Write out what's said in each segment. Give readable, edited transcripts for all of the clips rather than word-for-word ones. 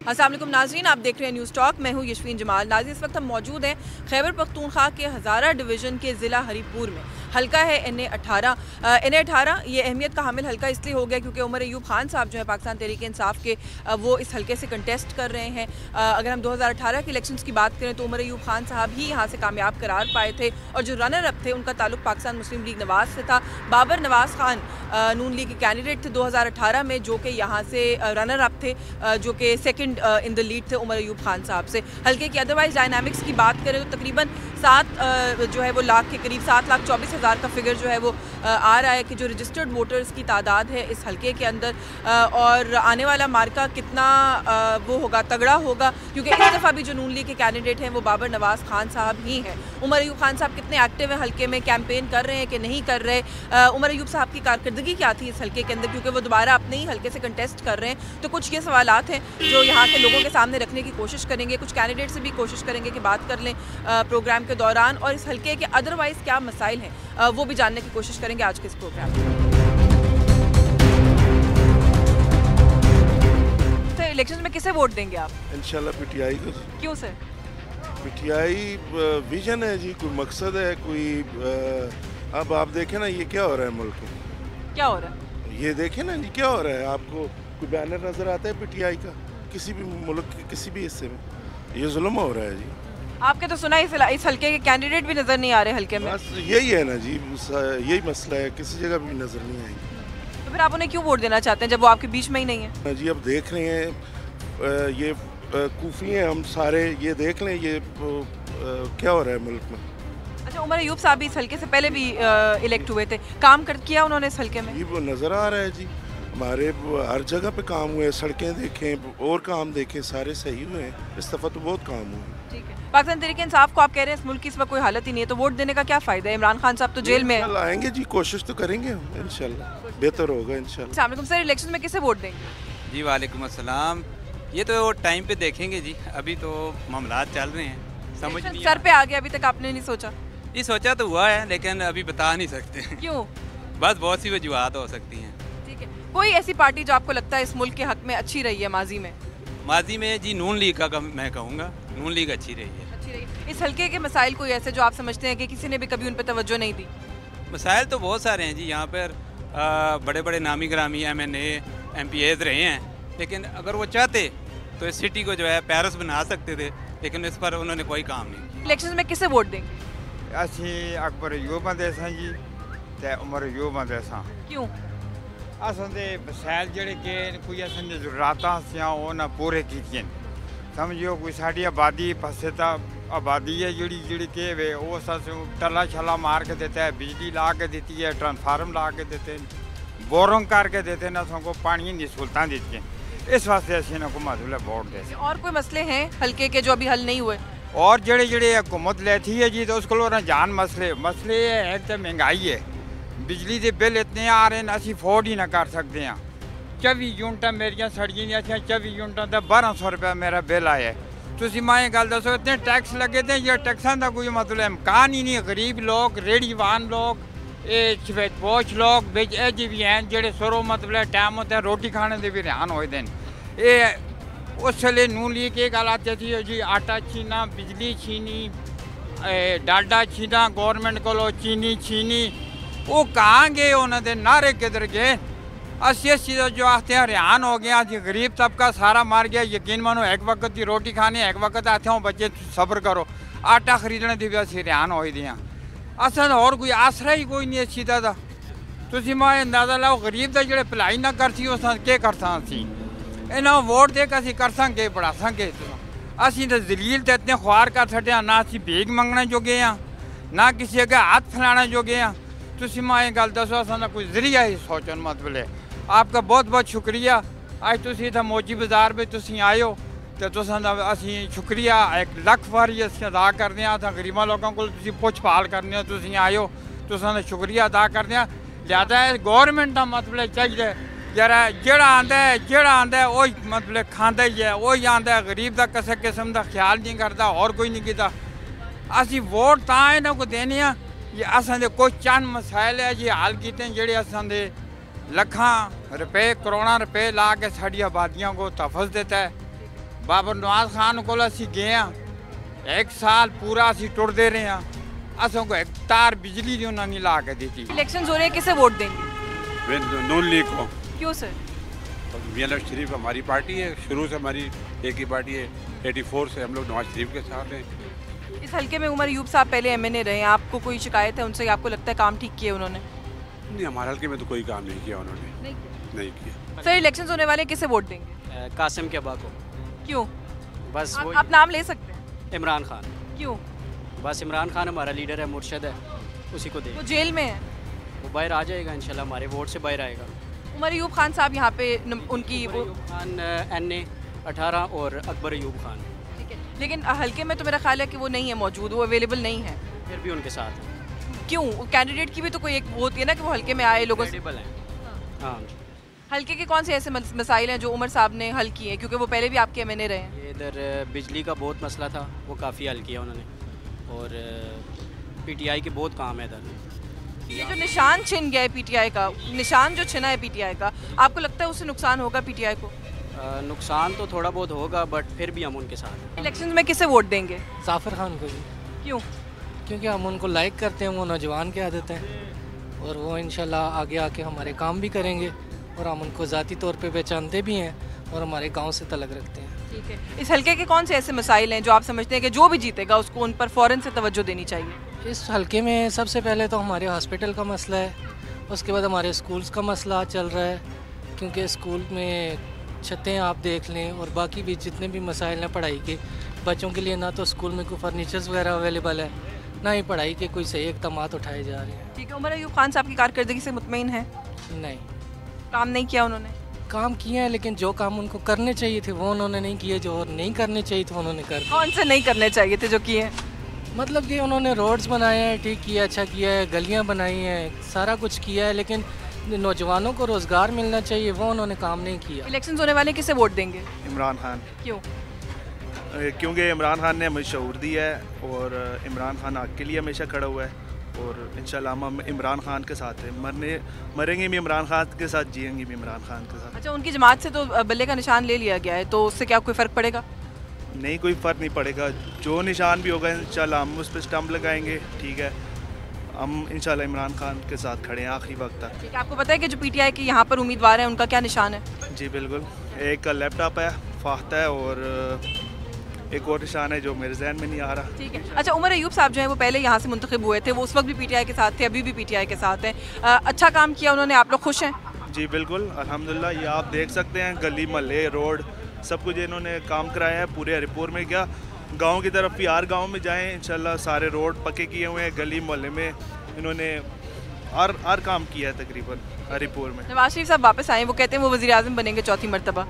अस्सलाम वालेकुम नाज़रीन, आप देख रहे हैं न्यूज़ टॉक। मैं हूं यशवीन जमाल। नाज़रीन, इस वक्त हम मौजूद हैं खैबर पख्तूनख्वा के हज़ारा डिवीज़न के ज़िला हरीपुर में। हल्का है NA 18। NA 18 ये अहमियत का हामिल हल्का इसलिए हो गया क्योंकि उमर अयूब खान साहब जो है पाकिस्तान तहरीक इंसाफ के, वो इस हल्के से कंटेस्ट कर रहे हैं। अगर हम 2018 के इलेक्शंस की बात करें तो उमर अयूब खान साहब ही यहाँ से कामयाब करार पाए थे और जो रनर अप थे उनका ताल्लुक पाकिस्तान मुस्लिम लीग नवाज से था। बाबर नवाज खान नून लीग के कैंडिडेट थे 2018 में, जो कि यहाँ से रनर अप थे, जो कि सेकंड इन द लीड थे उमर अयूब खान साहब से। हल्के की अदरवाइज डायनामिक्स की बात करें तो तकरीबन 7 जो है वो लाख के करीब 7,24,000 का फिगर जो है वो आ रहा है कि जो रजिस्टर्ड वोटर्स की तादाद है इस हल्के के अंदर। और आने वाला मार्का कितना वो होगा, तगड़ा होगा, क्योंकि इस दफ़ा भी जो नून लीग के कैंडिडेट हैं वो बाबर नवाज खान साहब ही हैं। उमर अयूब खान साहब कितने एक्टिव हैं हल्के में, कैंपेन कर रहे हैं कि नहीं कर रहे, उमर अयूब साहब की कारकर्दगी क्या थी इस हल्के के अंदर, क्योंकि वो दोबारा अपने ही हल्के से कंटेस्ट कर रहे हैं। तो कुछ ये सवालात हैं जो यहाँ के लोगों के सामने रखने की कोशिश करेंगे, कुछ कैंडिडेट से भी कोशिश करेंगे कि बात कर लें प्रोग्राम के दौरान, और इस हल्के के अदरवाइज़ क्या मसाइल हैं वो भी जानने की कोशिश करेंगे आज के इस प्रोग्राम में। तो इलेक्शन में किसे वोट देंगे आप? इंशाल्लाह PTI को। क्यों सर? PTI विजन है जी, कोई मकसद है, कोई अब आप देखें ना ये क्या हो रहा है मुल्क में। क्या हो रहा है? ये देखें ना जी क्या हो रहा है। आपको कोई बैनर नज़र आता है PTI का किसी भी मुल्क के किसी भी हिस्से में? ये जुल्म हो रहा है जी। आपके तो सुना इस हल्के के कैंडिडेट भी नज़र नहीं आ रहे हल्के में। बस यही है ना जी, यही मसला है, किसी जगह भी नज़र नहीं आएगी। तो फिर आप उन्हें क्यों वोट देना चाहते हैं जब वो आपके बीच में ही नहीं है? जी अब देख रहे हैं ये कूफी हैं हम सारे, ये देख लें ये क्या हो रहा है मुल्क में। अच्छा, उमर अयूब साहब भी इस हल्के से पहले भी इलेक्ट हुए थे, काम किया उन्होंने इस हल्के में? जी वो नज़र आ रहा है जी, हमारे हर जगह पे काम हुए, सड़कें देखें और काम देखें, सारे सही हुए हैं। इस दफ़ा तो बहुत काम हुए। ठीक है, पाकिस्तान तहरीक इंसाफ को आप कह रहे हैं इस मुल्क की इस वक्त कोई हालत ही नहीं है, तो वोट देने का क्या फ़ायदा है? इमरान खान साहब तो जेल में है। आएंगे जी, कोशिश तो करेंगे हम, इंशाल्लाह बेहतर होगा इंशाल्लाह। अस्सलाम वालेकुम सर, इलेक्शन में किसे वोट देंगे? जी वालेकुम अस्सलाम। ये तो टाइम पे देखेंगे जी, अभी तो मामलात चल रहे हैं, समझ नहीं सर पे आ गया, अभी तक आपने नहीं सोचा? ये सोचा तो हुआ है लेकिन अभी बता नहीं सकते। क्यों? बस बहुत सी वजूहत हो सकती हैं। ठीक है, कोई ऐसी पार्टी जो आपको लगता है इस मुल्क के हक में अच्छी रही है माजी में? माजी में जी नून लीग का मैं कहूँगा, नून लीग अच्छी रही है। अच्छी रही है। इस हल्के के मसाइल कोई ऐसे जो आप समझते हैं कि किसी ने भी कभी उन पर तवज्जो नहीं दी? मसाइल तो बहुत सारे हैं जी, यहाँ पर बड़े बड़े नामी ग्रामी MNA MPAs रहे हैं, लेकिन अगर वो चाहते तो इस सिटी को जो है पेरिस बना सकते थे, लेकिन इस पर उन्होंने कोई काम नहीं। इलेक्शन में किसे वोट देंगे? असी अकबर अयूब दे जी ते उमर अयूब दे। क्यों? असां वसैल जेह्ड़े कि कोई असां जरूरतां सियां ओह् ना पूरे कीतियां। समझो कोई साड़ी आबादी पासे तां आबादी है जेह्ड़ी कि वे ओह् असें टला छला मार के देता है, बिजली ला के देती है, ट्रांसफार्म ला के देते हैं, बोरिंग करके देते हैं, असां को पानी दी सहूलतां दी। इस वास्ते असीं इन्हां को मतलब वोट दे। और कोई मसले हैं हल्के के जो अभी हल नहीं हुए? और जेह्ड़े जेह्ड़े हुकूमत लेती है जी तो उस कोलों जान मसले एक तो महंगाई है, बिजली के बिल इतने आ रहे हैं असीं अफोर्ड ही ना कर सकते हैं। 24 यूनिटां मेरियां सड़ियां ने, अच्छा 24 यूनिटां का 1200 रुपया मेरा बिल आया है। तुसीं मैं गल दसो इतने टैक्स लगे थे, ये टैक्सां का कोई मतलब इम्कान ही नहीं। गरीब लोग, रेहड़ीवान लोग, ये पोच लोग बिच जी भी हैं जेह्ड़े सरो मतलब टाइम होता है रोटी खाने के भी हैरान होते हैं। उस वेले नून लीग के गल आती थी जी आटा छीना, बिजली छीनी, डाडा छीना, गौरमेंट को चीनी छीनी, वो कहाँ गए, उन्होंने नारे किधर गए? असी इस चीज़ जो आते हैं हैरान हो गया जी, गरीब तबका सारा मार गया। यकीन मानो एक वक्त की रोटी खानी, एक वक्त आते हो बच्चे सब्र करो, आटा खरीदने की भी असी हैरान हो दियाँ। असन और कोई आसरा ही कोई नहीं इस चीज़ का। तुसीं मैं अंदाजा लाओ गरीब का जो भलाई ना करती उस के करसा असी इन्हों वोट दे के असीं करसा के पढ़ासा के। असीं तो जलील तो इतने ख्वार कर छड्डे, ना असीं भीख मंगने जोगे हाँ, ना किसी अगे हाथ फैलाने जोगे हाँ। तुसीं मैं गल दसो असां कोई जरिया ही सोचन मतलब। आपका बहुत बहुत शुक्रिया, अज तुसीं इत्थै मौजी बाजार में तुसीं आए हो तो तुसां दा असीं शुक्रिया 1 लाख बारी असीं अदा करदे आं। असां गरीबां लोकां कोल तुसीं पुछ भाल करने हो, तुसीं आए हो, तुसां दा शुक्रिया अदा करदे आं। लिहाजा गौरमेंट का मतलब चाहिए यार जेड़ा आंदा है वही मतलब खांदा ही है, वही आंदा है, गरीब का किसी किस्म का ख्याल नहीं करता, और कोई नहीं किता। असीं वोट तां इन्हां को देने आ ये असां दे कुछ चंद मसाइल है जी हल कीते जेह्ड़े असां दे लखां रुपए करोड़ां रुपए ला के साड़ी आबादियों को तहफ़्फ़ुज़ देता है। बाबर नवाज खान को असी गए हैं 1 साल पूरा असी टुरदे रहे हैं, असों को 1 तार बिजली दी उन्होंने ला के दी थी। इलेक्शन हो रहे हैं, किसे वोट देंगे? नून लीग को। क्यों सर? मियां नवाज शरीफ हमारी पार्टी है, शुरू से हमारी एक ही पार्टी है, 84 से हम लोग नवाज शरीफ के साथ हैं। इस हल्के में उमर अयूब साहब पहले एमएनए रहे हैं, आपको कोई शिकायत है उनसे? आपको लगता है काम ठीक किए उन्होंने? नहीं, हमारे हल्के में तो कोई काम नहीं किया उन्होंने, नहीं किया। सर इलेक्शन होने वाले, किसे वोट देंगे? कासिम के अब्बा को। क्यों? बस वो आप नाम ले सकते हैं। इमरान खान। क्यों? बस इमरान खान हमारा लीडर है, मुर्शद है, उसी को दे। वो जेल में है, वो बाहर आ जाएगा इंशाल्लाह, हमारे वोट से बाहर आएगा। उमर अयूब खान साहब यहाँ पे उनकी उमर अयूब खान NA 18 और अकबर अयूब खान। ठीक है, लेकिन हल्के में तो मेरा ख्याल है कि वो नहीं है मौजूद, वो अवेलेबल नहीं है। फिर भी उनके साथ है। क्यों? कैंडिडेट की भी तो कोई एक वो होती है ना कि वो हल्के में आए लोगों से। Credible हैं। हाँ, हल्के के कौन से ऐसे मसाइल हैं जो उमर साहब ने हल किए हैं, क्योंकि वो पहले भी आपके एमएनए रहे हैं? ये इधर बिजली का बहुत मसला था, वो काफ़ी हल किया उन्होंने, और PTI के बहुत काम है इधर। ये जो निशान छिन गया है पीटीआई का, निशान जो छिना है पीटीआई का, आपको लगता है उससे नुकसान होगा पीटीआई को? नुकसान तो थोड़ा बहुत होगा, बट फिर भी हम उनके साथ हैं। इलेक्शन में किसे वोट देंगे? जाफर खान को जी। क्यों? क्योंकि हम उनको लाइक करते हैं, वो नौजवान की आदत है, और वो इंशाल्लाह आगे आके हमारे काम भी करेंगे, और हम उनको ज़ाती तौर पे पहचानते भी हैं और हमारे गांव से तलक रखते हैं। ठीक है, इस हल्के के कौन से ऐसे मसाइल हैं जो आप समझते हैं कि जो भी जीतेगा उसको उन पर फ़ौरन से तवज्जो देनी चाहिए? इस हल्के में सबसे पहले तो हमारे हॉस्पिटल का मसला है, उसके बाद हमारे स्कूल्स का मसला चल रहा है, क्योंकि स्कूल में छतें आप देख लें, और बाकी भी जितने भी मसाइल हैं पढ़ाई के, बच्चों के लिए ना तो स्कूल में कोई फर्नीचर्स वगैरह अवेलेबल है, ना ही पढ़ाई के कोई सही इक़दाम उठाए जा रहे हैं। ठीक है, उमर अयूब खान साहब की कारकर्दगी से मुतमईन है? नहीं, काम नहीं किया उन्होंने? काम किए हैं, लेकिन जो काम उनको करने चाहिए थे वो उन्होंने नहीं किए, जो और नहीं करने चाहिए थे उन्होंने कर दिए। कौन से नहीं करने चाहिए थे जो किए? मतलब कि उन्होंने रोड्स बनाए हैं, ठीक किया, अच्छा किया है, गलियां बनाई हैं, सारा कुछ किया है, लेकिन नौजवानों को रोज़गार मिलना चाहिए, वो उन्होंने काम नहीं किया। इलेक्शन होने वाले, किसे वोट देंगे? इमरान खान। क्यों? क्योंकि इमरान खान ने हमें शऊर दी है, और इमरान खान हक के लिए हमेशा खड़ा हुआ है, और इंशाल्लाह हम इमरान खान के साथ हैं, मरेंगे भी इमरान खान के साथ, जिएंगे भी इमरान खान के साथ। अच्छा, उनकी जमात से तो बल्ले का निशान ले लिया गया है, तो उससे क्या कोई फ़र्क पड़ेगा? नहीं, कोई फ़र्क नहीं पड़ेगा, जो निशान भी होगा इंशाल्लाह हम उस पर स्टम्प लगाएंगे। ठीक है, हम इंशाल्लाह इमरान खान के साथ खड़े हैं आखिरी वक्त तक। ठीक है, आपको पता है कि जो पीटीआई के यहाँ पर उम्मीदवार हैं उनका क्या निशान है? जी बिल्कुल, एक का लैपटॉप है, फाख्ता है, और एक और निशान है जो मेरे जहन में नहीं आ रहा। ठीक है, अच्छा, उमर अयूब साहब जो हैं वो पहले यहाँ से मुंतखब हुए थे, वो उस वक्त भी पीटीआई के साथ थे, अभी भी पीटीआई के साथ हैं, अच्छा काम किया उन्होंने, आप लोग खुश हैं? जी बिल्कुल, अल्हम्दुलिल्लाह, ये आप देख सकते हैं, गली मोहल्ले रोड सब कुछ इन्होंने काम कराया है पूरे हरिपुर में। क्या गांव की तरफ भी, हर गांव में जाएं इंशाल्लाह सारे रोड पक्के किए हुए हैं, गली मोहल्ले में इन्होंने हर काम किया है तकरीबन हरिपुर में। नवाज शरीफ साहब वापस आए, वो कहते हैं वो वज़ीर आज़म बनेंगे चौथी मरतबा,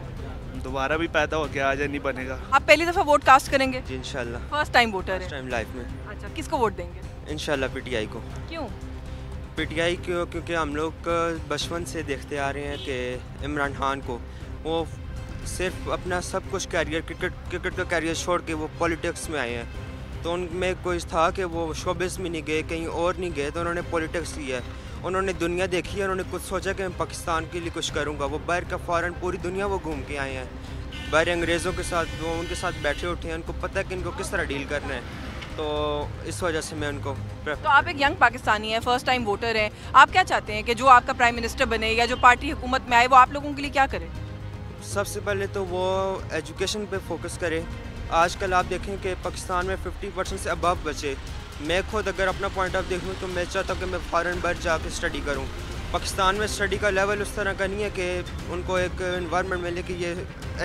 दोबारा भी पैदा हो गया, आज नहीं बनेगा। आप पहली दफ़ा वोट कास्ट करेंगे? जी इंशाल्लाह, फर्स्ट टाइम वोटर है? टाइम लाइफ में। अच्छा, किसको वोट देंगे? इंशाल्लाह PTI को। क्यों? PTI क्यों? क्योंकि हम लोग बचपन से देखते आ रहे हैं कि इमरान खान को वो सिर्फ अपना सब कुछ कैरियर, क्रिकेट का कैरियर छोड़ के वो पॉलिटिक्स में आए हैं, तो उनमें कोई था कि वो शोबिस में नहीं गए, कहीं और नहीं गए, तो उन्होंने पॉलिटिक्स लिया है, उन्होंने दुनिया देखी है, उन्होंने कुछ सोचा कि मैं पाकिस्तान के लिए कुछ करूँगा। वो बाहर का फ़ॉरेन पूरी दुनिया वो घूम के आए हैं, बाहर अंग्रेज़ों के साथ वो उनके साथ बैठे उठे हैं, उनको पता है कि इनको किस तरह डील करना है, तो इस वजह से मैं उनको। तो आप एक यंग पाकिस्तानी हैं, फर्स्ट टाइम वोटर हैं, आप क्या चाहते हैं कि जो आपका प्राइम मिनिस्टर बने या जो पार्टी हुकूमत में आए वो आप लोगों के लिए क्या करे? सबसे पहले तो वो एजुकेशन पे फोकस करे। आजकल आप देखें कि पाकिस्तान में 50% से अबव बचे। मैं खुद अगर अपना पॉइंट ऑफ देखूँ तो मैं चाहता हूँ कि मैं फ़ॉरेन बाहर जाके स्टडी करूँ। पाकिस्तान में स्टडी का लेवल उस तरह का नहीं है कि उनको एक इन्वायरमेंट मिले कि ये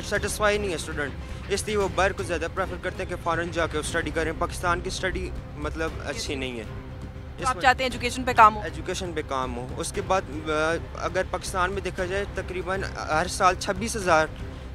सेटिस्फाई नहीं है स्टूडेंट, इसलिए वो बाहर को ज़्यादा प्रेफर करते हैं कि फ़ॉरेन जाके स्टडी करें। पाकिस्तान की स्टडी मतलब अच्छी नहीं है। तो आप चाहते हैं एजुकेशन पे काम हो? एजुकेशन पे काम हो। उसके बाद अगर पाकिस्तान में देखा जाए तकरीबन हर साल 26,000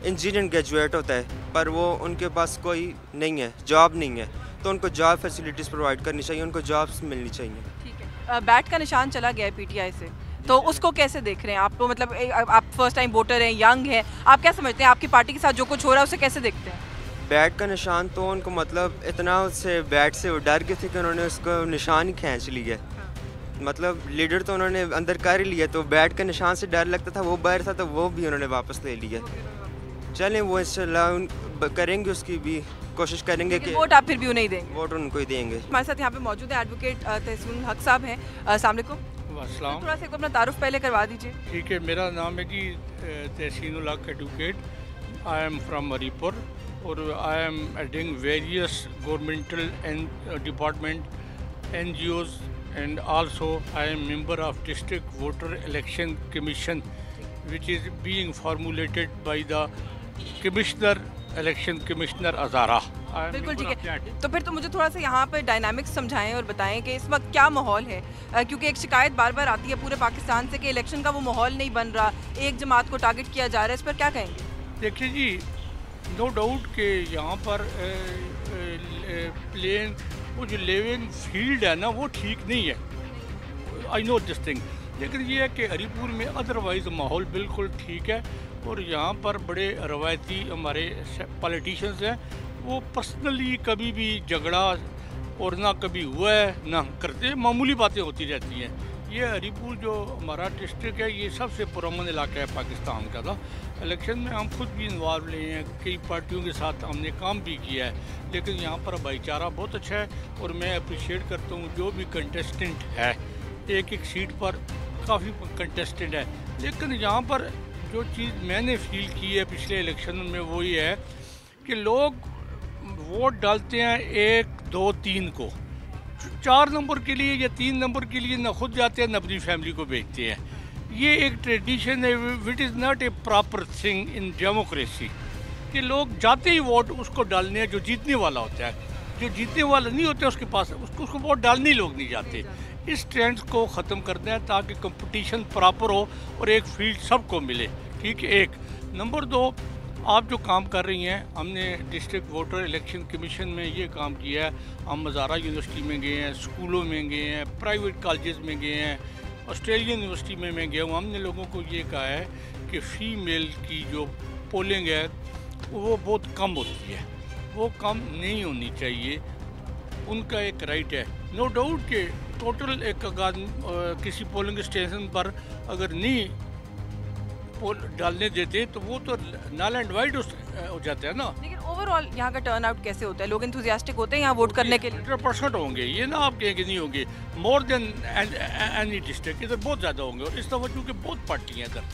इंजीनियर ग्रेजुएट होता है, पर वो उनके पास कोई नहीं है, जॉब नहीं है, तो उनको जॉब फैसिलिटीज़ प्रोवाइड करनी चाहिए, उनको जॉब्स मिलनी चाहिए। ठीक है, बैट का निशान चला गया है PTI से, तो उसको कैसे देख रहे हैं आप? तो मतलब आप फर्स्ट टाइम वोटर हैं, यंग हैं, आप क्या समझते हैं आपकी पार्टी के साथ जो कुछ हो रहा है उसे कैसे देखते हैं? बैट का निशान तो उनको मतलब इतना उससे बैट से डर गए थे कि उन्होंने उसको निशान ही खींच लिया। मतलब लीडर तो उन्होंने अंदर कर ही लिया, तो बैट के निशान से डर लगता था, वो बाहर था तो वो भी उन्होंने वापस ले लिया। चलें वो इंशाल्लाह करेंगे, उसकी भी कोशिश करेंगे कि वोट आप फिर भी उन्हें ही देंगे? वोट उनको ही देंगे। हमारे साथ यहाँ पे मौजूद है एडवोकेट तहसीन हक साहब हैं। अस्सलाम वालेकुम। अस्सलाम। थोड़ा सा एक अपना तारुफ पहले करवा दीजिए। ठीक है, मेरा नाम है जी Tahseen Haq advocate. I am from Haripur और I am heading various governmental department NGOs and also I am member of District Voter Election Commission which is being formulated by the Commissioner Election Commissioner Azara। बिल्कुल ठीक है, तो फिर तो मुझे थोड़ा सा यहाँ पर डायनामिक्स समझाएं और बताएं कि इस वक्त क्या माहौल है, क्योंकि एक शिकायत बार बार आती है पूरे पाकिस्तान से कि इलेक्शन का वो माहौल नहीं बन रहा, एक जमात को टारगेट किया जा रहा है, इस पर क्या कहेंगे? देखिए जी, नो डाउट कि यहाँ पर प्लेन वो जो लिविंग फील्ड है ना वो ठीक नहीं है, आई नो दिस थिंग, लेकिन ये है कि हरीपुर में अदरवाइज़ माहौल बिल्कुल ठीक है और यहाँ पर बड़े रवायती हमारे पॉलिटिशियंस हैं, वो पर्सनली कभी भी झगड़ा और ना कभी हुआ है ना करते, मामूली बातें होती रहती हैं। ये हरीपुर जो हमारा डिस्ट्रिक्ट है ये सबसे पुरअमन इलाका है पाकिस्तान का था। इलेक्शन में हम खुद भी इन्वॉल्व रहे हैं, कई पार्टियों के साथ हमने काम भी किया है, लेकिन यहाँ पर भाईचारा बहुत अच्छा है और मैं अप्रिशिएट करता हूँ जो भी कंटेस्टेंट है, एक एक सीट पर काफ़ी कंटेस्टेंट है, लेकिन यहाँ पर जो चीज़ मैंने फील की है पिछले इलेक्शन में वो ये है कि लोग वोट डालते हैं 1, 2, 3 को, 4 नंबर के लिए या 3 नंबर के लिए न खुद जाते हैं न अपनी फैमिली को भेजते हैं। ये एक ट्रेडिशन है, which is not a proper thing in democracy, कि लोग जाते ही वोट उसको डालने हैं जो जीतने वाला होता है, जो जीतने वाला नहीं होता उसके पास उसको वोट डालने ही लोग नहीं जाते। इस ट्रेंड को ख़त्म करना है ताकि कंपटीशन प्रॉपर हो और एक फील्ड सबको मिले, ठीक है। एक नंबर 2, आप जो काम कर रही हैं, हमने डिस्ट्रिक्ट वोटर इलेक्शन कमीशन में ये काम किया है, हम मज़ारा यूनिवर्सिटी में गए हैं, स्कूलों में गए हैं, प्राइवेट कॉलेजेस में गए हैं, ऑस्ट्रेलियन यूनिवर्सिटी में मैं गया हूँ। हमने लोगों को ये कहा है कि फ़ीमेल की जो पोलिंग है वो बहुत कम होती है, वो कम नहीं होनी चाहिए, उनका एक राइट है। नो डाउट कि टोटल एक किसी पोलिंग स्टेशन पर अगर नहीं डालने देते तो वो तो नल एंड वाइड हो जाता है ना। लेकिन ओवरऑल यहाँ का टर्न आउट कैसे होता है? लोग एंथुसियास्टिक होते हैं यहाँ वोट करने के लिए? 100% होंगे, ये ना आप कहें कि नहीं होंगे, मोर देन एनी डिस्ट्रिक्ट, इधर बहुत ज़्यादा होंगे। और इस दफ़ा चूँकि बहुत पार्टियाँ इधर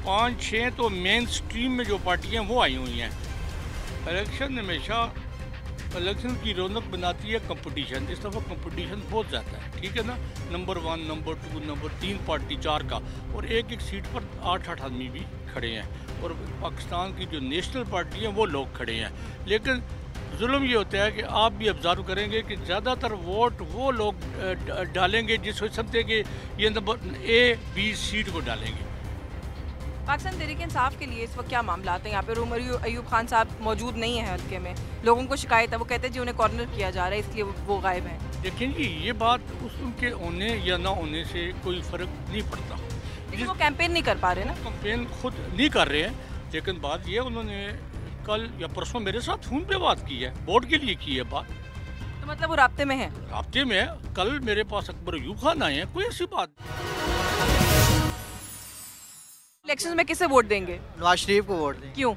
5-6 तो मेन स्ट्रीम में जो पार्टियाँ वो आई हुई हैं। इलेक्शन हमेशा इलेक्शन की रौनक बनाती है कंपटीशन, इस दफ़ा कंपटीशन बहुत ज़्यादा है, ठीक है ना। नंबर 1, नंबर 2, नंबर 3 पार्टी 4 का, और एक एक सीट पर 8-8 आदमी भी खड़े हैं, और पाकिस्तान की जो नेशनल पार्टी हैं वो लोग खड़े हैं। लेकिन जुल्म ये होता है कि आप भी ऑब्ज़र्व करेंगे कि ज़्यादातर वोट वो लोग डालेंगे जिस हो सकते कि ये नंबर A, B सीट को डालेंगे। पाकिस्तान तहरीक इंसाफ के लिए इस वक्त क्या मामला आते हैं? यहाँ पे उमर अयूब खान साहब मौजूद नहीं है हल्के में, लोगों को शिकायत है, वो कहते हैं जी उन्हें कॉर्नर किया जा रहा है इसलिए वो गायब हैं। लेकिन जी ये बात उनके होने या ना होने से कोई फ़र्क नहीं पड़ता, लेकिन वो कैंपेन नहीं कर पा रहे ना। कैंपेन खुद नहीं कर रहे हैं, लेकिन बात ये उन्होंने कल या परसों मेरे साथ फ़ोन पे बात की है, वोट के लिए की है बात, तो मतलब वो राब्ते में है? राब्ते में है। कल मेरे पास अकबर अयूब खान आए हैं, कोई ऐसी बात। इलेक्शन में किसे वोट देंगे? नवाज शरीफ को वोट देंगे। क्यों?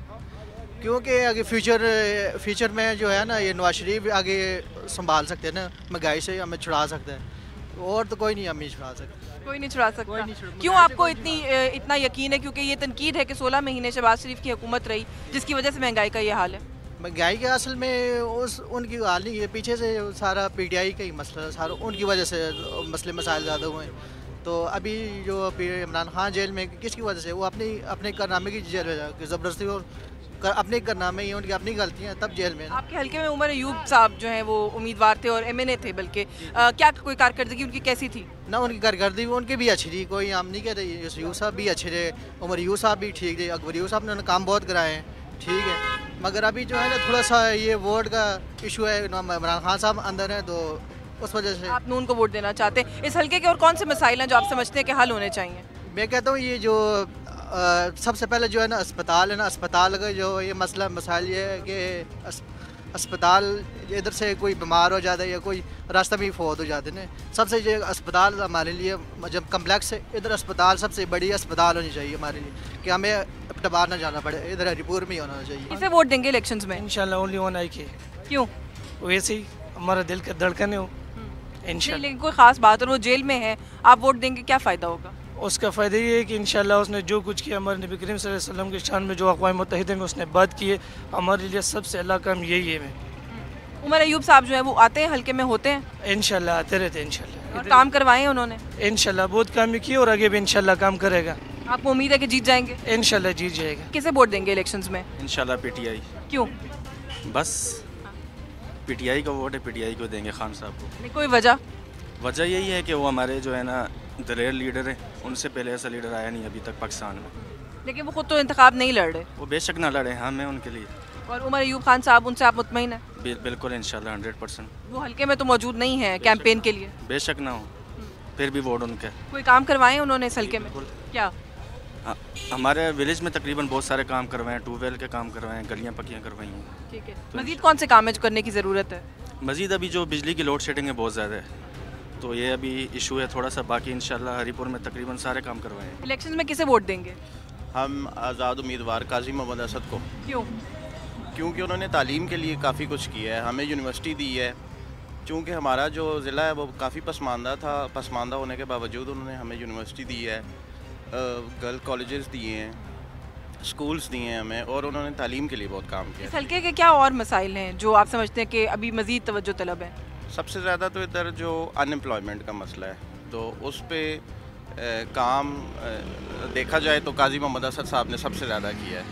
क्योंकि आगे फ्यूचर में जो है ना, ये नवाज शरीफ आगे संभाल सकते हैं ना, महंगाई से हमें छुड़ा सकते हैं, और तो कोई नहीं हमें छुड़ा सकता। कोई नहीं छुड़ा सकता। क्यों आपको इतना यकीन है? क्योंकि ये तनकीद है कि 16 महीने शहबाज शरीफ की हुकूमत रही जिसकी वजह से महंगाई का ये हाल है। महंगाई के असल में उनकी हाल नहीं है, पीछे से सारा PTI का ही मसला, सारा उनकी वजह से मसले मसाइल ज़्यादा हुए हैं। तो अभी जो इमरान खान जेल में किसकी वजह से, वो अपने कारनामे की जेल में ज़बरदस्ती, वो अपने कारनामे ही उनकी अपनी गलतियाँ तब जेल में। आपके हल्के में उमर अयूब साहब जो हैं वो उम्मीदवार थे और MNA थे, बल्कि क्या कोई कारकर्दगी उनकी कैसी थी? ना उनकी कारकर्दगी उनकी भी अच्छी थी, कोई हम नहीं कहते। यूसुफ साहब भी अच्छे थे, उमर अयूब साहब भी ठीक थे, अकबर अयूब साहब ने काम बहुत कराए हैं, ठीक है। मगर अभी जो है ना थोड़ा सा ये वोट का इशू है, इमरान खान साहब अंदर है तो उस वजह से। आप नून को वोट देना चाहते हैं। इस हल्के के और कौन से मसाइल हैं जो आप समझते हैं कि हल होने चाहिए? मैं कहता हूँ ये जो सबसे पहले जो है ना अस्पताल है ना, अस्पताल का जो ये मसाइल ये है कि अस्पताल इधर से कोई बीमार हो जाता है या कोई रास्ता में फौत हो जाते हैं, सबसे जो अस्पताल हमारे लिए जब कम्प्लेक्स है, इधर अस्पताल सबसे बड़ी अस्पताल होनी चाहिए हमारे लिए कि हमें टबार ना जाना पड़े, इधर हरिपुर में ही होना चाहिए। किसे वोट देंगे इलेक्शंस में? इंशाल्लाह ओनली वन आई के। क्यों? वैसे ही हमारा दिल का धड़कन है वो। नहीं, लेकिन कोई खास बात, और वो जेल में है, आप वोट देंगे, क्या फ़ायदा होगा? उसका फ़ायदा ये है कि इंशाल्लाह उसने जो कुछ किया हमारे नबी करीम सल्लल्लाहु अलैहि वसल्लम के शान में, जो अक़वाम मुत्तहिदा में उसने बात की है, हमारे लिए सबसे अल्लाह काम यही है। उमर अयूब साहब जो है वो आते हैं, हल्के में होते हैं, इंशाल्लाह आते रहते हैं इंशाल्लाह। और काम करवाए हैं उन्होंने? इंशाल्लाह बहुत काम ही किया और आगे भी इंशाल्लाह काम करेगा। आपको उम्मीद है कि जीत जाएंगे? इंशाल्लाह जीत जाएगा। किसे वोट देंगे इलेक्शंस में? इंशाल्लाह पीटीआई। क्यों? बस पीटीआई का वोट है, पीटीआई को देंगे खान साहब को। नहीं, कोई वजह? वजह यही है कि वो हमारे जो है ना दलेर लीडर है, उनसे पहले ऐसा लीडर आया नहीं अभी तक पाकिस्तान में। लेकिन वो खुद तो इंतखाब नहीं लड़ रहे। वो बेशक ना लड़े, हाँ मैं उनके लिए। और उमर अयूब खान साहब, उनसे आप मुतमईन हैं? बिल्कुल इंशाल्लाह 100%। वो हल्के में तो मौजूद नहीं है कैंपेन के लिए? बेशक ना हो, फिर भी वोट उनका। कोई काम करवाए उन्होंने इस हल्के में? क्या? हमारे विलेज में तकरीबन बहुत सारे काम करवाए हैं, ट्यूबवेल के काम करवाए हैं, गलियाँ पक्कियाँ करवाई हैं। ठीक है, मजीद कौन से काम है जो करने की ज़रूरत है? मजीद अभी जो बिजली की लोड शेडिंग है बहुत ज़्यादा है, तो ये अभी इशू है थोड़ा सा। बाकी इंशाल्लाह हरिपुर में तकरीबन सारे काम करवाए हैं। इलेक्शन में किसे वोट देंगे? हम आज़ाद उम्मीदवार काजी मोहम्मद असद को। क्यों? क्योंकि उन्होंने तालीम के लिए काफ़ी कुछ किया है, हमें यूनिवर्सिटी दी है। चूँकि हमारा जो ज़िला है वो काफ़ी पसमानदा था, पसमानदा होने के बावजूद उन्होंने हमें यूनिवर्सिटी दी है, गर्ल कॉलेजेस दिए हैं, स्कूल्स दिए हैं हमें, और उन्होंने तालीम के लिए बहुत काम किया। इस हल्के के क्या और मसाइल हैं जो आप समझते हैं कि अभी मज़ीद तवज्जो तलब है? सबसे ज़्यादा तो इधर जो अनएम्प्लॉयमेंट का मसला है, तो उस पर काम देखा जाए तो काजी मोहम्मद असद साहब ने सबसे ज़्यादा किया है।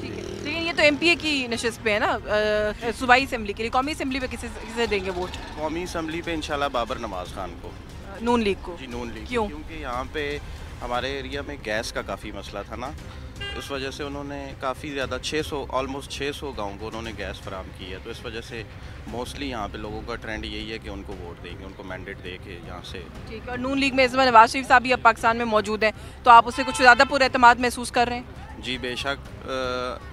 ठीक है, लेकिन ये तो एमपीए की नशिस्त पे है ना, सूबाई असम्बली के लिए। कौमी असम्बली पे किसे देंगे वोट? कौमी असम्बली पे इंशाल्लाह बाबर नवाज़ खान को। नून लीग को? जी नून लीग। क्यों? क्योंकि यहाँ पे हमारे एरिया में गैस का काफ़ी मसला था ना, इस वजह से उन्होंने काफ़ी ज़्यादा 600 ऑलमोस्ट 600 गाँव को उन्होंने गैस फराम की है, तो इस वजह से मोस्टली यहाँ पे लोगों का ट्रेंड यही है कि उनको वोट देंगे, उनको मैंडेट दे के यहाँ से। ठीक है, और नून लीग में इस बार नवाज शरीफ साहब भी अब पाकिस्तान में मौजूद हैं, तो आप उससे कुछ ज़्यादा पुरएतमाद महसूस कर रहे हैं? जी बेशक,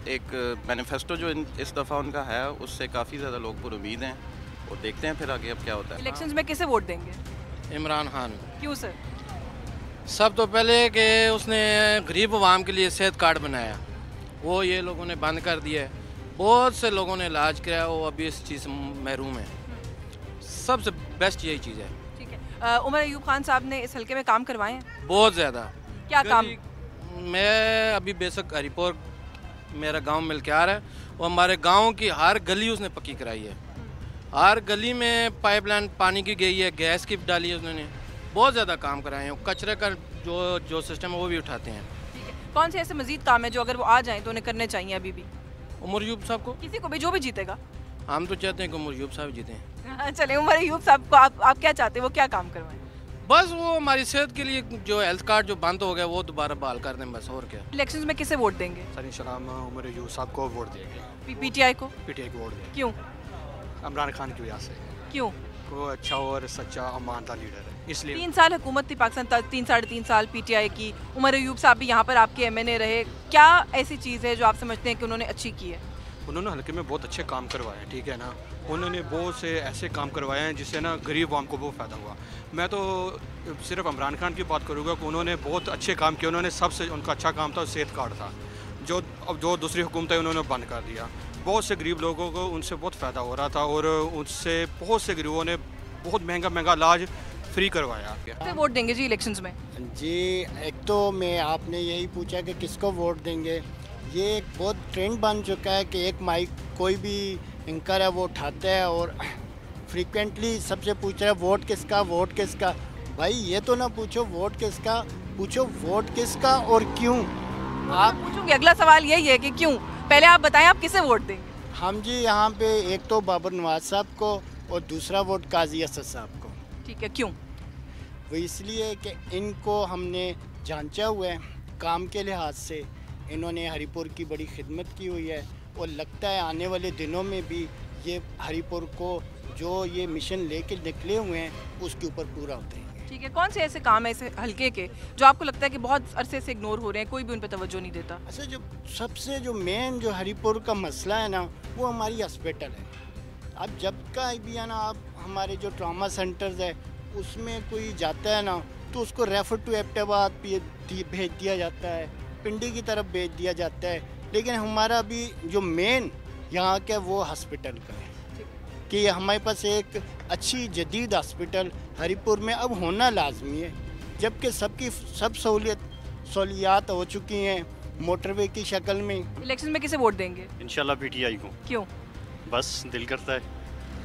एक मैनिफेस्टो जो इस दफ़ा उनका है उससे काफ़ी ज़्यादा लोग पुरुमीद हैं, और देखते हैं फिर आगे अब क्या होता है। इलेक्शंस में किसे वोट देंगे? इमरान खान। क्यों सर? सब तो पहले कि उसने गरीब आवाम के लिए सेहत कार्ड बनाया, वो ये लोगों ने बंद कर दिया है। बहुत से लोगों ने इलाज कराया, वो अभी इस चीज़ महरूम है। सबसे बेस्ट यही चीज़ है। ठीक है, उमर अयूब खान साहब ने इस हल्के में काम करवाए हैं? बहुत ज़्यादा। क्या काम? मैं अभी बेशक हरिपुर मेरा गांव मिलक्यार है, और हमारे गांव की हर गली उसने पक्की कराई है। हर गली में पाइपलाइन पानी की गई है, गैस की डाली है उन्होंने, बहुत ज़्यादा काम कराए हैं। कचरे का जो सिस्टम है वो भी उठाते हैं। ठीक है, कौन से ऐसे मजीद काम है जो अगर वो आ जाएं तो उन्हें करने चाहिए अभी भी? उमर अयूब साहब को, किसी को भी, जो भी जीतेगा। हम तो चाहते हैं कि उमर अयूब साहब जीतें। चले, उमर अयूब साहब को आप क्या चाहते हैं, वो क्या काम करवाएं? बस वो हमारी सेहत के लिए जो हेल्थ कार्ड जो बंद हो गया वो दोबारा बहाल कर दें, बस और क्या। इलेक्शंस में किसे वोट देंगे? सर इंशाल्लाह उमर अयूब साहब को वोट देंगे। पीटीआई को? पीटीआई को वोट देंगे। क्यों? इमरान खान की वजह से। क्यों? वो अच्छा और सच्चा ईमानदार लीडर है, इसलिए। 3 साल हुकूमत थी पाकिस्तान, 3 साढ़े 3 साल पीटीआई की। उमर अयूब साहब भी यहाँ पर आपके एमएनए रहे, क्या ऐसी चीज़ है जो आप समझते हैं कि उन्होंने अच्छी की है? उन्होंने हल्के में बहुत अच्छे काम करवाए हैं, ठीक है ना। उन्होंने बहुत से ऐसे काम करवाए हैं जिससे ना गरीब आवाम को बहुत फ़ायदा हुआ। मैं तो सिर्फ इमरान खान की बात करूँगा कि उन्होंने बहुत अच्छे काम किए। उन्होंने सबसे उनका अच्छा काम था सेहत कार्ड था, जो दूसरी हुकूमतें उन्होंने बंद कर दिया। बहुत से गरीब लोगों को उनसे बहुत फ़ायदा हो रहा था, और उनसे बहुत से गरीबों ने बहुत महंगा इलाज फ्री करवाया। किसे वोट देंगे जी इलेक्शंस में? जी एक तो मैं आपने यही पूछा कि किसको वोट देंगे, ये एक बहुत ट्रेंड बन चुका है कि एक माइक कोई भी एंकर है वो उठाता है और फ्रीक्वेंटली सबसे पूछ रहा है वोट किसका, वोट किसका। भाई ये तो ना पूछो वोट किसका, पूछो वोट किसका और क्यों। आप पूछोगे, अगला सवाल यही है कि क्यों। पहले आप बताएं आप किसे वोट देंगे? हम जी यहाँ पे एक तो बाबर नवाज साहब को और दूसरा वोट काजी असद साहब को। ठीक है, क्यों? वो इसलिए कि इनको हमने जांचा हुआ है, काम के लिहाज से इन्होंने हरिपुर की बड़ी खिदमत की हुई है, और लगता है आने वाले दिनों में भी ये हरिपुर को जो ये मिशन लेके निकले हुए हैं उसके ऊपर पूरा होते हैं। ठीक है, कौन से ऐसे काम है ऐसे हल्के के जो आपको लगता है कि बहुत अरसे से इग्नोर हो रहे हैं, कोई भी उन पर तवज्जो नहीं देता? अच्छा, जो सबसे जो मेन जो हरिपुर का मसला है ना वो हमारी हॉस्पिटल है। अब जब का भी है ना, आप हमारे जो ट्रॉमा सेंटर्स है उसमें कोई जाता है ना तो उसको रेफर टू एबटाबाद भेज दिया जाता है, पिंडी की तरफ भेज दिया जाता है। लेकिन हमारा अभी जो मेन यहाँ का वो हॉस्पिटल का है कि हमारे पास एक अच्छी जदीद हॉस्पिटल हरिपुर में अब होना लाजमी है, जबकि सब सहूलियात हो चुकी हैं मोटरवे की शक्ल में। इलेक्शन में किसे वोट देंगे? इंशाल्लाह पीटीआई को। क्यों? बस दिल करता है।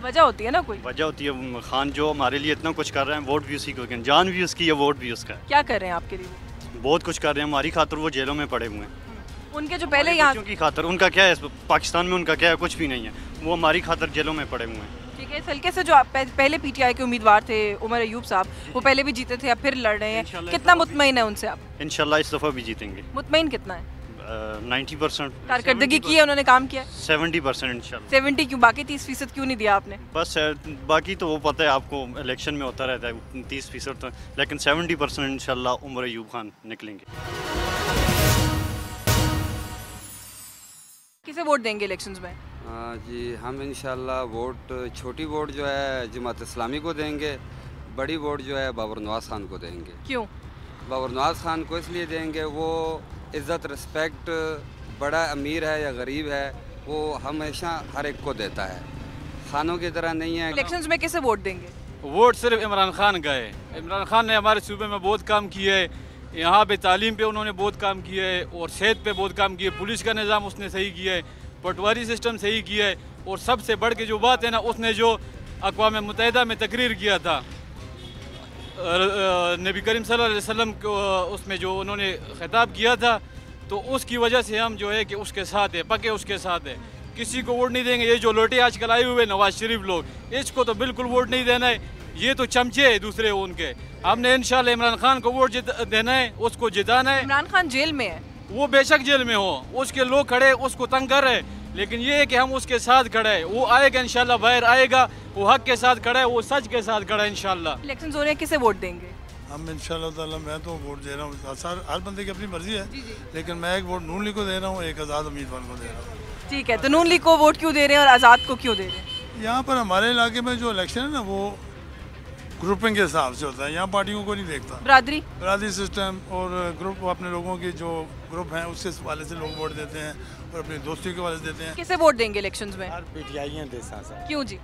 वजह होती है ना कोई? वजह होती है, खान जो हमारे लिए इतना कुछ कर रहे हैं, वोट भी उसी को, जान भी उसकी है, वोट भी उसका है। क्या कर रहे हैं आपके लिए? बहुत कुछ कर रहे हैं हमारी खातर, वो जेलों में पड़े हुए हैं। उनके जो पहले यहाँ की खातर, उनका क्या है पाकिस्तान में, उनका क्या है, कुछ भी नहीं है, वो हमारी खातर जेलों में पड़े हुए हैं। ठीक है, इस हल्के से जो पहले पीटीआई के उम्मीदवार थे उमर अयूब साहब, वो पहले भी जीते थे, अब फिर लड़ रहे हैं, कितना मुतमईन है उनसे आप? इंशाल्लाह इस दफ़ा भी जीतेंगे। मुतमईन कितना है? 90%। कारकर्दगी की है उन्होंने, काम किया? 70% इंशाल्लाह। 70 क्यों? बाकी 30% क्यों नहीं दिया आपने? बस बाकी तो वो पता है आपको, इलेक्शन में होता रहता है 30% तो, लेकिन 70% इंशाल्लाह उमर अयूब खान निकलेंगे। किसे वोट देंगे इलेक्शंस में? जी हम इंशाल्लाह वोट, छोटी वोट जो है जमात इस्लामी को देंगे, बड़ी वोट जो है बाबर नवाज खान को देंगे। क्यों? बाबर नवाज खान को इसलिए देंगे, वो इज़्ज़त रिस्पेक्ट, बड़ा अमीर है या गरीब है, वो हमेशा हर एक को देता है, खानों की तरह नहीं है। इलेक्शंस में किसे वोट देंगे? वोट सिर्फ इमरान खान का है। इमरान खान ने हमारे सूबे में बहुत काम किया है, यहाँ पे तालीम पे उन्होंने बहुत काम किया है और सेहत पे बहुत काम किया है, पुलिस का निज़ाम उसने सही किया है, पटवारी सिस्टम सही किया है, और सबसे बढ़ के जो बात है ना, उसने जो अक़वाम मुत्तहिदा में तकरीर किया था नबी करीम सल्लल्लाहु अलैहि वसल्लम को, उसमें जो उन्होंने खिताब किया था, तो उसकी वजह से हम जो है कि उसके साथ है, पक्के उसके साथ है, किसी को वोट नहीं देंगे। ये जो लोटे आजकल आए हुए नवाज शरीफ लोग, इसको तो बिल्कुल वोट नहीं देना है, ये तो चमचे है दूसरे उनके। हमने इंशाल्लाह इमरान खान को वोट देना है, उसको जिताना है। इमरान खान जेल में है, वो बेशक जेल में हो, उसके लोग खड़े उसको तंग कर रहे, लेकिन ये है कि हम उसके साथ खड़े हैं, वो आएगा इंशाल्लाह, बाहर आएगा, वो हक के साथ खड़ा है, वो सच के साथ खड़ा है इंशाल्लाह। इलेक्शन हो रहे हैं, किसे वोट देंगे? हम इंशाल्लाह ताला, मैं तो वोट दे रहा हूँ, हर बंदे की अपनी मर्जी है, लेकिन मैं एक वोट नून लीग को दे रहा हूँ, एक आज़ाद उम्मीदवार को दे रहा हूँ। ठीक है, तो नून लीग को वोट क्यों दे रहे हैं और आज़ाद को क्यों दे रहे हैं? यहाँ पर हमारे इलाके में जो इलेक्शन है ना, वो ग्रुपिंग के हिसाब से होता है, यहाँ पार्टियों को नहीं देखता, बरादरी सिस्टम और ग्रुप, अपने लोगों के जो ग्रुप हैं उसके हवाले से लोग वोट देते हैं और अपनी दोस्ती के हवाले से देते हैं। किसे वोट देंगे इलेक्शंस में? पीटीआई दे साथ। क्यों जी?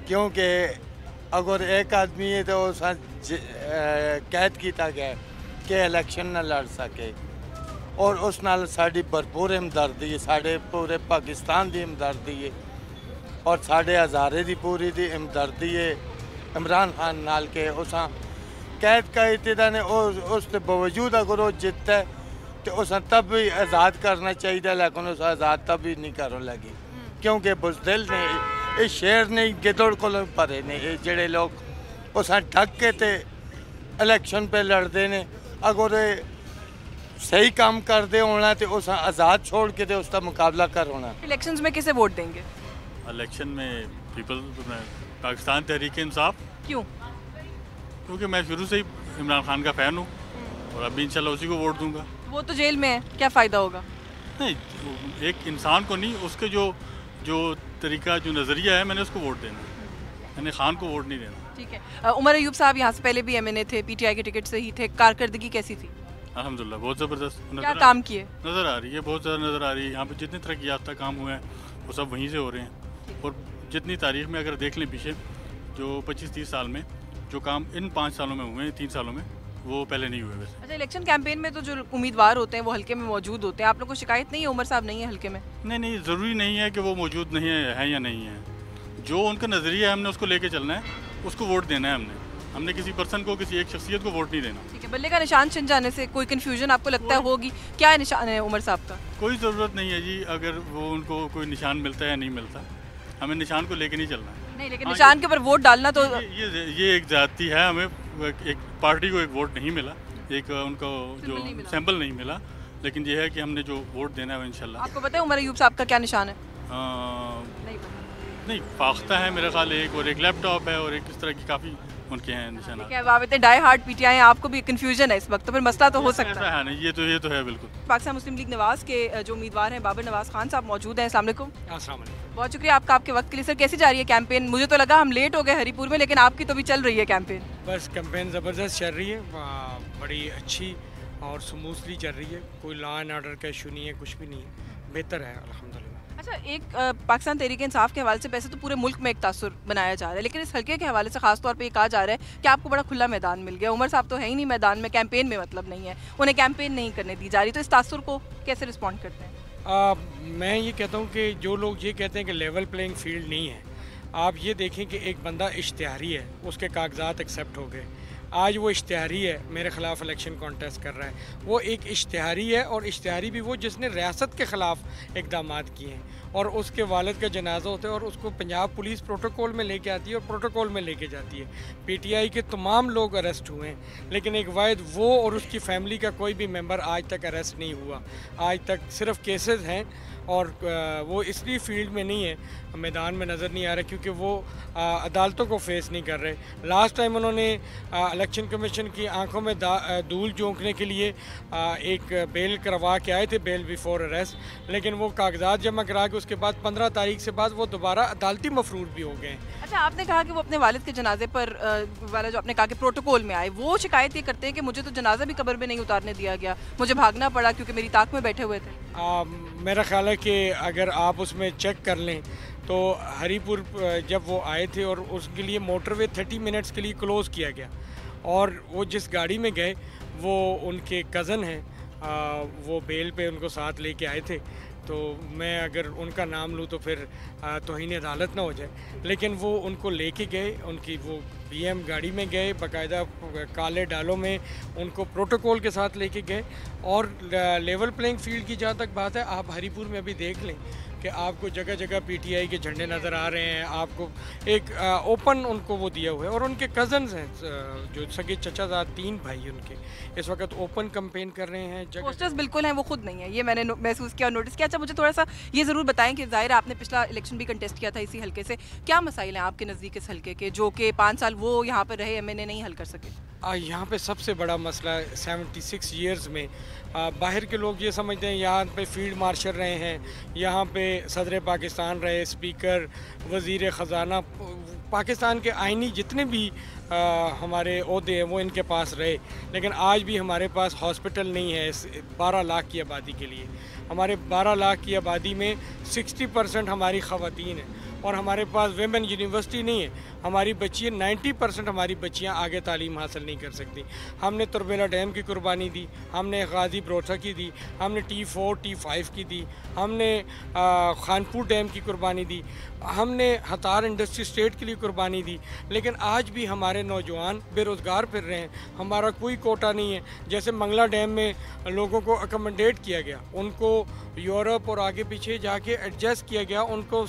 क्योंकि अगर एक आदमी है तो कैद किया गया कि इलेक्शन न लड़ सके, और उस नाल साड़ी भरपूर हमदर्दी है, साढ़े पूरे पाकिस्तान की हमदर्दी है, और साढ़े हज़ारे की पूरी की हमदर्दी है इमरान खान नाल के। उस कैद का इतदा ने उसके बावजूद अगर वो जितता है तो उस तब भी आज़ाद करना चाहिए, लेकिन उस आज़ाद तब भी नहीं करने लगी, क्योंकि बुज़दिल ने ये शेर नहीं गिदड़ को भरे ने, ये जेड़े लोग उस ठग के ते इलेक्शन पे लड़ते ने, अगर सही काम करते होना तो उस आज़ाद छोड़ के तो उसका मुकाबला कर होना। इलेक्शंस में किसे वोट देंगे? इलेक्शन में पाकिस्तान तहरीक इंसाफ। क्यों? क्योंकि मैं शुरू से ही इमरान खान का फ़ैन हूँ और अभी इंशाल्लाह उसी को वोट दूंगा। वो तो जेल में है, क्या फ़ायदा होगा? नहीं, एक इंसान को नहीं, उसके जो तरीका, जो नज़रिया है, मैंने उसको वोट देना, मैंने खान को वोट नहीं देना। ठीक है, उमर अयूब साहब यहाँ से पहले भी MNA थे, PTI के टिकट से ही थे, कारकर्दगी कैसी थी? अल्हम्दुलिल्लाह बहुत ज़बरदस्त। क्या काम किए? नज़र आ रही है, बहुत ज़्यादा नज़र आ रही है। यहाँ पे जितने तरक्की याफ्ता काम हुए हैं वो सब वहीं से हो रहे हैं, और जितनी तारीख में अगर देख लें पीछे, जो 25-30 साल में जो काम इन 5 सालों में हुए हैं, 3 सालों में, वो पहले नहीं हुए वैसे। अच्छा, इलेक्शन कैंपेन में तो जो उम्मीदवार होते हैं वो हल्के में मौजूद होते हैं, आप लोग को शिकायत नहीं है उमर साहब नहीं है हल्के में? नहीं, ज़रूरी नहीं है कि वो मौजूद नहीं है या नहीं है, जो उनका नज़रिया है हमने उसको लेके चलना है, उसको वोट देना है। हमने किसी पर्सन को, किसी एक शख्सियत को वोट नहीं देना। ठीक है, बल्ले का निशान छिन जाने से कोई कन्फ्यूजन आपको लगता है होगी? क्या निशान है उमर साहब का? कोई ज़रूरत नहीं है जी, अगर वो उनको कोई निशान मिलता है या नहीं मिलता, हमें निशान को लेके नहीं चलना है। नहीं, लेकिन निशान के ऊपर वोट डालना तो ये एक जाती है, हमें एक पार्टी को एक वोट नहीं मिला, एक उनको जो सैंपल नहीं मिला, लेकिन ये है कि हमने जो वोट देना है इंशाल्लाह। आपको पता है उमर अयूब साहब का क्या निशान है? नहीं, फाख्ता है मेरा ख्याल एक, और एक लैपटॉप है, और एक इस तरह की काफ़ी उनके हैं निशान। आप इतने डाई हार्ड PTI हैं, आपको भी कंफ्यूजन है इस वक्त, तो फिर मसला तो हो सकता है। नहीं, ये तो है बिल्कुल। पाकिस्तान मुस्लिम लीग नवाज़ के जो उम्मीदवार हैं बाबर नवाज खान साहब मौजूद हैं। अस्सलाम वालेकुम। अस्सलाम वालेकुम। बहुत शुक्रिया आपका आपके वक्त के लिए। सर कैसी जा रही है कैंपेन? मुझे तो लगा हम लेट हो गए हरीपुर में, लेकिन आपकी तो भी चल रही है कैंपेन। बस कैंपेन ज़बरदस्त चल रही है, बड़ी अच्छी और स्मूथली चल रही है। कोई लॉ एंड ऑर्डर का इशू नहीं है, कुछ भी नहीं है, बेहतर है अल्हम्दुलिल्लाह। अच्छा, एक पाकिस्तान तहरीक इंसाफ के हवाले से वैसे तो पूरे मुल्क में एक तासुर बनाया जा रहा है, लेकिन इस हल्के के हवाले से खास तौर पे ये कहा जा रहा है कि आपको बड़ा खुला मैदान मिल गया। उमर साहब तो है ही नहीं मैदान में, कैंपेन में मतलब नहीं है, उन्हें कैंपेन नहीं करने दी जा रही, तो इस तासुर को कैसे रिस्पॉन्ड करते हैं? मैं ये कहता हूँ कि जो लोग ये कहते हैं कि लेवल प्लेइंग फील्ड नहीं है, आप ये देखें कि एक बंदा इश्तिहारी है, उसके कागजात एक्सेप्ट हो गए, आज वो इश्तिहारी है, मेरे ख़िलाफ़ इलेक्शन कॉन्टेस्ट कर रहा है, वो एक इश्तिहारी है, और इश्तिहारी भी वो जिसने रियासत के ख़िलाफ़ इक़दाम किए हैं, और उसके वालिद का जनाजा होता है और उसको पंजाब पुलिस प्रोटोकॉल में लेके आती है और प्रोटोकॉल में लेके जाती है। पीटीआई के तमाम लोग अरेस्ट हुए हैं, लेकिन एक वाहिद वो और उसकी फैमिली का कोई भी मेंबर आज तक अरेस्ट नहीं हुआ। आज तक सिर्फ केसेस हैं, और वो इसलिए फील्ड में नहीं है, मैदान में नज़र नहीं आ रहा, क्योंकि वो अदालतों को फेस नहीं कर रहे। लास्ट टाइम उन्होंने इलेक्शन कमीशन की आंखों में धूल झोंकने के लिए एक बेल करवा के आए थे, बेल बिफोर अरेस्ट, लेकिन वो कागजात जमा करा के उसके बाद 15 तारीख से बाद वो दोबारा अदालती मफरूर भी हो गए। अच्छा, आपने कहा कि वो अपने वालिद के जनाजे पर वाला जो आपने कहा कि प्रोटोकॉल में आए, वो शिकायत ये करते हैं कि मुझे तो जनाजा भी कब्र में नहीं उतारने दिया गया, मुझे भागना पड़ा क्योंकि मेरी ताक में बैठे हुए थे। मेरा ख्याल है कि अगर आप उसमें चेक कर लें तो हरीपुर जब वो आए थे और उसके लिए मोटरवे 30 मिनट्स के लिए क्लोज़ किया गया, और वो जिस गाड़ी में गए वो उनके कज़न हैं, वो बेल पे उनको साथ लेके आए थे, तो मैं अगर उनका नाम लूँ तो फिर तौहीन अदालत ना हो जाए, लेकिन वो उनको लेके गए, उनकी वो बीएम गाड़ी में गए, बाकायदा काले डालों में उनको प्रोटोकॉल के साथ लेके गए। और लेवल प्लेइंग फील्ड की जहाँ तक बात है, आप हरीपुर में अभी देख लें कि आपको जगह जगह पीटीआई के झंडे नज़र आ रहे हैं, आपको एक ओपन उनको वो दिया हुआ है, और उनके कज़न्स हैं जो सगे चचाजाद 3 भाई उनके इस वक्त ओपन कैंपेन कर रहे हैं। पोस्टर्स बिल्कुल हैं, वो खुद नहीं है, ये मैंने महसूस किया और नोटिस किया। अच्छा, मुझे थोड़ा सा ये ज़रूर बताएं कि ज़ाहिर आपने पिछला इलेक्शन भी कंटेस्ट किया था इसी हल्के से, क्या मसाइल हैं आपके नज़दीक इस हल्के के जो कि 5 साल वो यहाँ पर रहे एमएनए नहीं हल कर सके? यहाँ पे सबसे बड़ा मसला 76 ईयर्स में बाहर के लोग ये समझते हैं यहाँ पे फील्ड मार्शल रहे हैं, यहाँ पे सदर पाकिस्तान रहे, स्पीकर, वज़ीर ख़जाना, पाकिस्तान के आइनी जितने भी हमारे ओहदे हैं वो इनके पास रहे, लेकिन आज भी हमारे पास हॉस्पिटल नहीं है 12 लाख की आबादी के लिए। हमारे 12 लाख की आबादी में 60% हमारी ख़वातीन हैं, और हमारे पास वेमेन यूनिवर्सिटी नहीं है। हमारी बच्चियाँ 90% हमारी बच्चियाँ आगे तालीम हासिल नहीं कर सकती। हमने तुरबेला डैम की कुर्बानी दी, हमने गाजी ब्रोथा की दी, हमने T4 T5 की दी, हमने खानपुर डैम की कुर्बानी दी, हमने हतार इंडस्ट्री स्टेट के लिए कुर्बानी दी, लेकिन आज भी हमारे नौजवान बेरोज़गार फिर रहे हैं। हमारा कोई कोटा नहीं है। जैसे मंगला डैम में लोगों को अकोमोडेट किया गया, उनको यूरोप और आगे पीछे जाके एडजस्ट किया गया, उनको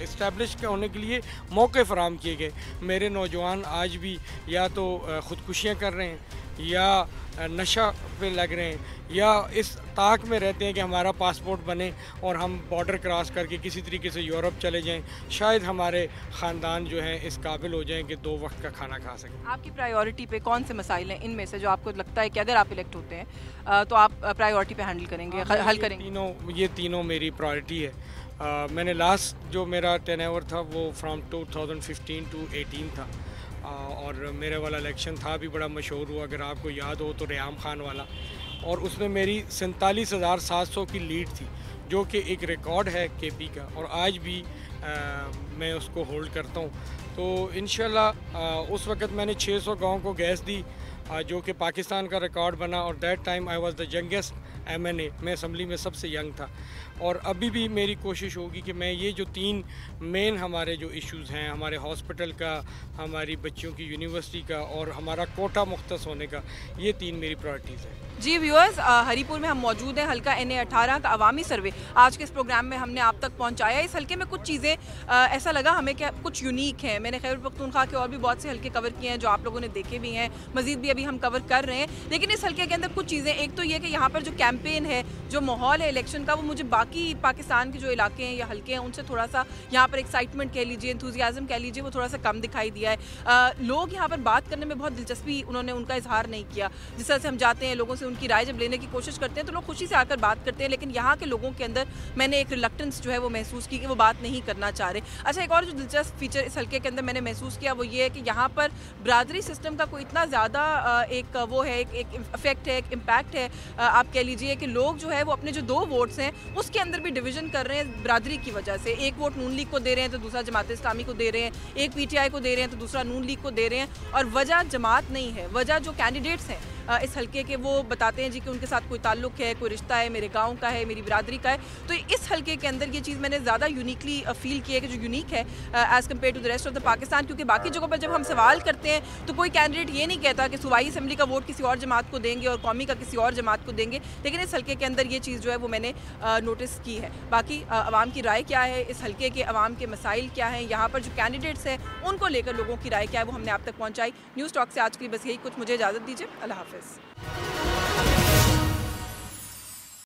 इस्टेब्लिश होने के लिए मौके फराहम किए गए। मेरे नौजवान आज भी या तो ख़ुदकुशियाँ कर रहे हैं, या नशा पे लग रहे हैं, या इस ताक में रहते हैं कि हमारा पासपोर्ट बने और हम बॉर्डर क्रॉस करके किसी तरीके से यूरोप चले जाएं, शायद हमारे ख़ानदान जो हैं इस काबिल हो जाएं कि 2 वक्त का खाना खा सकें। आपकी प्रायोरिटी पे कौन से मसाइल हैं इनमें से जो आपको लगता है कि अगर आप इलेक्ट होते हैं तो आप प्रायोरिटी पे हैंडल करेंगे, हल करेंगे? ये तीनों मेरी प्रायोरिटी है। मैंने लास्ट जो मेरा टेन्योर था वो फ्रॉम 2015 to 18 था, और मेरे वाला इलेक्शन था भी बड़ा मशहूर हुआ, अगर आपको याद हो तो रियाम खान वाला, और उसमें मेरी 47,700 की लीड थी, जो कि एक रिकॉर्ड है केपी का, और आज भी मैं उसको होल्ड करता हूँ। तो इंशाल्लाह उस वक़्त मैंने 600 गाँव को गैस दी, जो कि पाकिस्तान का रिकॉर्ड बना, और that time I was the youngest MNA, मैं असम्बली में सबसे यंग था। और अभी भी मेरी कोशिश होगी कि मैं ये जो 3 मेन हमारे जो इश्यूज़ हैं, हमारे हॉस्पिटल का, हमारी बच्चियों की यूनिवर्सिटी का, और हमारा कोटा मुख्तस होने का, ये 3 मेरी प्रायोरिटीज़ हैं। जी व्यूअर्स, हरीपुर में हम मौजूद हैं, हल्का NA-18 का अवामी सर्वे आज के इस प्रोग्राम में हमने आप तक पहुंचाया। इस हल्के में कुछ चीज़ें ऐसा लगा हमें कि कुछ यूनिक हैं। मैंने खैबर पख्तूनख्वा के और भी बहुत से हल्के कवर किए हैं जो आप लोगों ने देखे भी हैं, मज़ीद भी अभी हम कवर कर रहे हैं, लेकिन इस हल्के के अंदर कुछ चीज़ें, एक तो ये कि यहाँ पर जो कैंपेन है, जो माहौल है इलेक्शन का, वो मुझे बाकी पाकिस्तान के जो इलाके हैं या हल्के हैं उनसे थोड़ा सा यहाँ पर एक्साइटमेंट कह लीजिए, एंथुजियाज्म कह लीजिए, वो थोड़ा सा कम दिखाई दिया है। लोग यहाँ पर बात करने में बहुत दिलचस्पी उन्होंने उनका इजहार नहीं किया। जिस तरह से हम जाते हैं लोगों से उनकी राय जब लेने की कोशिश करते हैं तो लोग खुशी से आकर बात करते हैं, लेकिन यहाँ के लोगों के अंदर मैंने एक रिलक्टेंस जो है वो महसूस की कि वो बात नहीं करना चाह रहे। अच्छा, एक और जो दिलचस्प फीचर इस हल्के के अंदर मैंने महसूस किया वो ये है कि यहाँ पर बरादरी सिस्टम का कोई इतना ज़्यादा एक वो है, एक इफेक्ट है, एक इम्पैक्ट है। आप कह लीजिए कि लोग जो है वो अपने जो 2 वोट्स हैं उसके अंदर भी डिवीजन कर रहे हैं बरादरी की वजह से। एक वोट नून लीग को दे रहे हैं तो दूसरा जमात इस्लामी को दे रहे हैं, एक PTI को दे रहे हैं तो दूसरा नून लीग को दे रहे हैं। और वजह जमात नहीं है, वजह जो कैंडिडेट्स हैं इस हल्के के वो बताते हैं जी कि उनके साथ कोई ताल्लुक है, कोई रिश्ता है, मेरे गांव का है, मेरी बिरादरी का है। तो इस हल्के के अंदर ये चीज़ मैंने ज़्यादा यूनिकली फील की है कि जो यूनिक है as compare to the rest of the Pakistan. क्योंकि बाकी जगहों पर जब हम सवाल करते हैं तो कोई कैंडिडेट ये नहीं कहता कि सूबाई असम्बली का वोट किसी और जमात को देंगे और कौमी का किसी और जमात को देंगे, लेकिन इस हल्के के अंदर ये चीज़ जो है वो मैंने नोटिस की है। बाकी आवाम की राय क्या है, इस हल्के के आवाम के मसाइल क्या हैं, यहाँ पर जो कैंडिडेट्स हैं उनको लेकर लोगों की राय क्या है, वो हमने आप तक पहुँचाई। न्यूज़ टॉक से आज के लिए बस यही कुछ। मुझे इजाज़त दीजिए, अल्लाह हाफ़िज़।